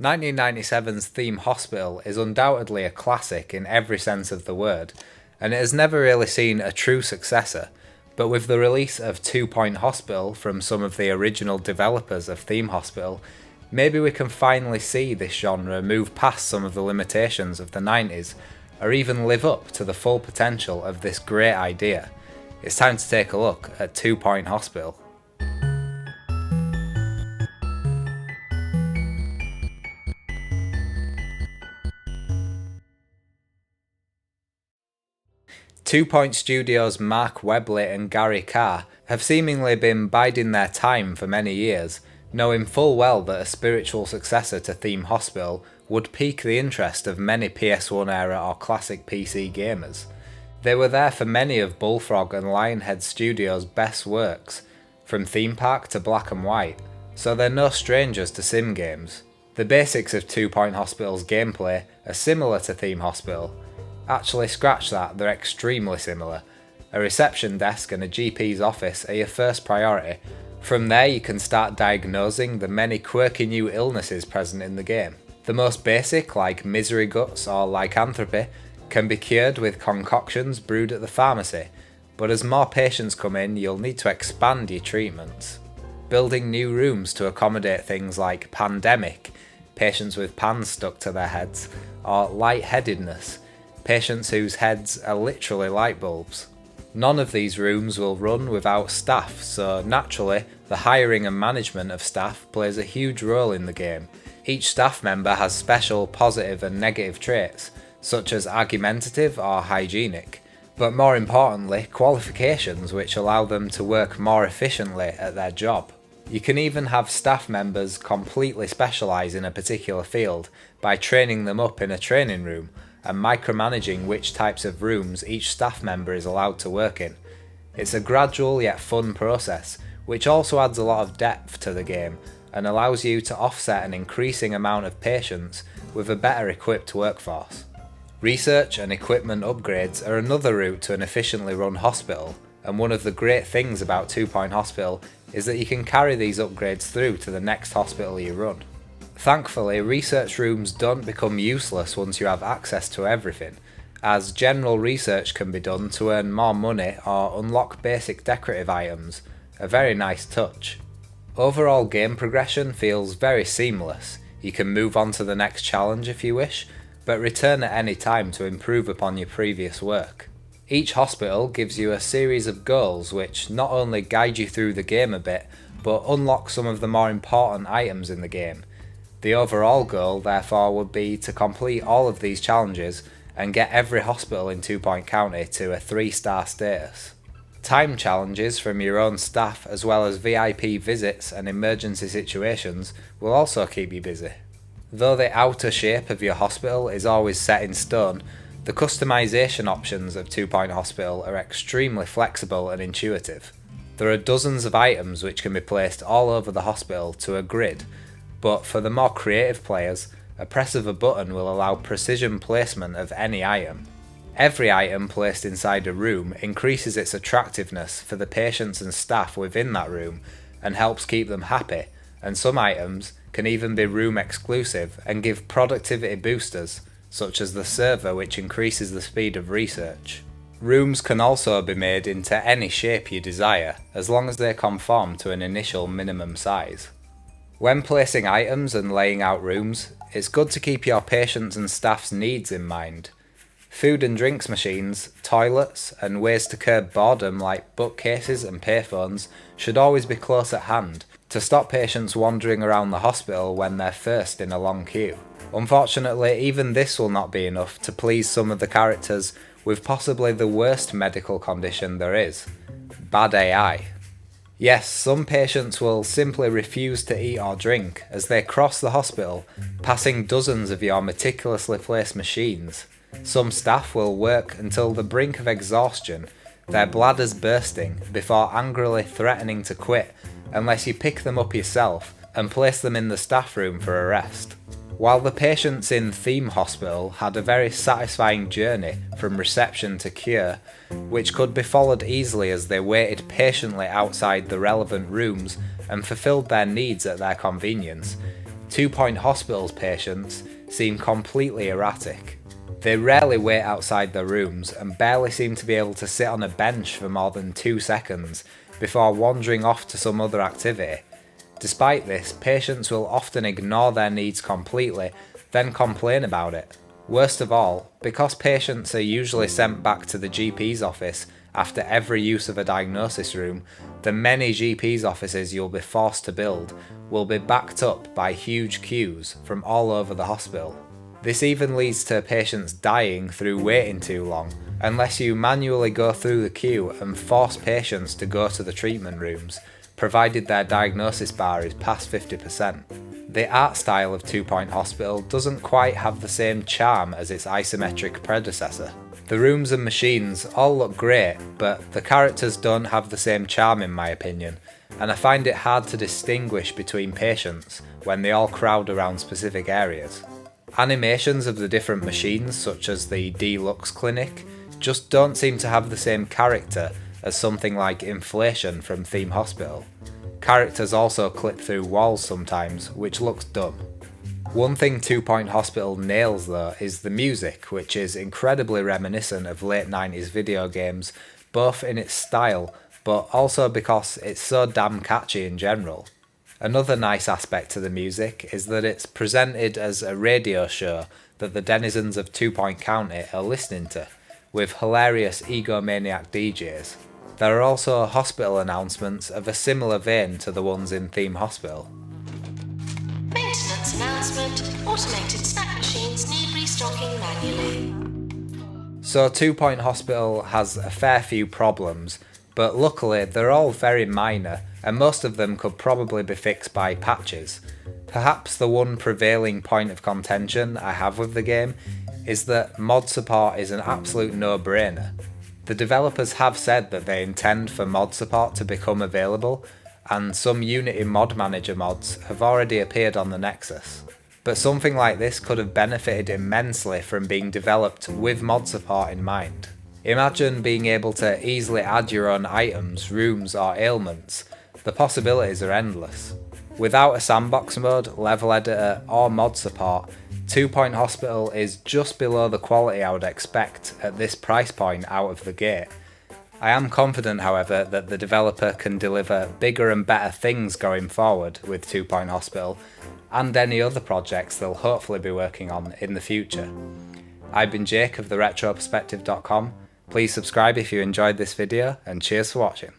1997's Theme Hospital is undoubtedly a classic in every sense of the word, and it has never really seen a true successor, but with the release of 2 Point Hospital from some of the original developers of Theme Hospital, maybe we can finally see this genre move past some of the limitations of the 90s, or even live up to the full potential of this great idea. It's time to take a look at 2 Point Hospital. Two Point Studios' Mark Webley and Gary Carr have seemingly been biding their time for many years, knowing full well that a spiritual successor to Theme Hospital would pique the interest of many PS1 era or classic PC gamers. They were there for many of Bullfrog and Lionhead Studios' best works, from Theme Park to Black and White, so they're no strangers to sim games. The basics of 2 Point Hospital's gameplay are similar to Theme Hospital. Actually, scratch that, they're extremely similar. A reception desk and a GP's office are your first priority. From there you can start diagnosing the many quirky new illnesses present in the game. The most basic, like misery guts or lycanthropy, can be cured with concoctions brewed at the pharmacy, but as more patients come in you'll need to expand your treatments. Building new rooms to accommodate things like pandemic, patients with pans stuck to their heads, or lightheadedness, patients whose heads are literally light bulbs. None of these rooms will run without staff, so naturally, the hiring and management of staff plays a huge role in the game. Each staff member has special positive and negative traits, such as argumentative or hygienic, but more importantly, qualifications which allow them to work more efficiently at their job. You can even have staff members completely specialise in a particular field by training them up in a training room, and micromanaging which types of rooms each staff member is allowed to work in. It's a gradual yet fun process, which also adds a lot of depth to the game and allows you to offset an increasing amount of patients with a better equipped workforce. Research and equipment upgrades are another route to an efficiently run hospital, and one of the great things about 2 Point Hospital is that you can carry these upgrades through to the next hospital you run. Thankfully, research rooms don't become useless once you have access to everything, as general research can be done to earn more money or unlock basic decorative items, a very nice touch. Overall game progression feels very seamless. You can move on to the next challenge if you wish, but return at any time to improve upon your previous work. Each hospital gives you a series of goals which not only guide you through the game a bit, but unlock some of the more important items in the game. The overall goal, therefore, would be to complete all of these challenges and get every hospital in 2 Point County to a 3-star status. Time challenges from your own staff, as well as VIP visits and emergency situations, will also keep you busy. Though the outer shape of your hospital is always set in stone, the customization options of 2 Point Hospital are extremely flexible and intuitive. There are dozens of items which can be placed all over the hospital to a grid, but for the more creative players, a press of a button will allow precision placement of any item. Every item placed inside a room increases its attractiveness for the patients and staff within that room and helps keep them happy, and some items can even be room exclusive and give productivity boosters, such as the server which increases the speed of research. Rooms can also be made into any shape you desire, as long as they conform to an initial minimum size. When placing items and laying out rooms, it's good to keep your patients' and staff's needs in mind. Food and drinks machines, toilets, and ways to curb boredom like bookcases and payphones should always be close at hand, to stop patients wandering around the hospital when they're first in a long queue. Unfortunately, even this will not be enough to please some of the characters with possibly the worst medical condition there is: bad AI. Yes, some patients will simply refuse to eat or drink as they cross the hospital, passing dozens of your meticulously placed machines. Some staff will work until the brink of exhaustion, their bladders bursting, before angrily threatening to quit unless you pick them up yourself and place them in the staff room for a rest. While the patients in Theme Hospital had a very satisfying journey from reception to cure, which could be followed easily as they waited patiently outside the relevant rooms and fulfilled their needs at their convenience, 2 Point Hospital's patients seem completely erratic. They rarely wait outside their rooms and barely seem to be able to sit on a bench for more than 2 seconds before wandering off to some other activity. Despite this, patients will often ignore their needs completely, then complain about it. Worst of all, because patients are usually sent back to the GP's office after every use of a diagnosis room, the many GP's offices you'll be forced to build will be backed up by huge queues from all over the hospital. This even leads to patients dying through waiting too long, unless you manually go through the queue and force patients to go to the treatment rooms, provided their diagnosis bar is past 50%. The art style of 2 Point Hospital doesn't quite have the same charm as its isometric predecessor. The rooms and machines all look great, but the characters don't have the same charm in my opinion, and I find it hard to distinguish between patients when they all crowd around specific areas. Animations of the different machines, such as the Deluxe Clinic, just don't seem to have the same character as something like Inflation from Theme Hospital. Characters also clip through walls sometimes, which looks dumb. One thing 2 Point Hospital nails though is the music, which is incredibly reminiscent of late 90s video games, both in its style, but also because it's so damn catchy in general. Another nice aspect to the music is that it's presented as a radio show that the denizens of 2 Point County are listening to, with hilarious egomaniac DJs. There are also hospital announcements of a similar vein to the ones in Theme Hospital. Maintenance announcement: automated snack machines need restocking manually. So 2 Point Hospital has a fair few problems, but luckily they're all very minor, and most of them could probably be fixed by patches. Perhaps the one prevailing point of contention I have with the game is that mod support is an absolute no-brainer. The developers have said that they intend for mod support to become available, and some Unity Mod Manager mods have already appeared on the Nexus. But something like this could have benefited immensely from being developed with mod support in mind. Imagine being able to easily add your own items, rooms or ailments. The possibilities are endless. Without a sandbox mode, level editor or mod support, 2 Point Hospital is just below the quality I would expect at this price point out of the gate. I am confident, however, that the developer can deliver bigger and better things going forward with 2 Point Hospital, and any other projects they'll hopefully be working on in the future. I've been Jake of theretroperspective.com. Please subscribe if you enjoyed this video, and cheers for watching.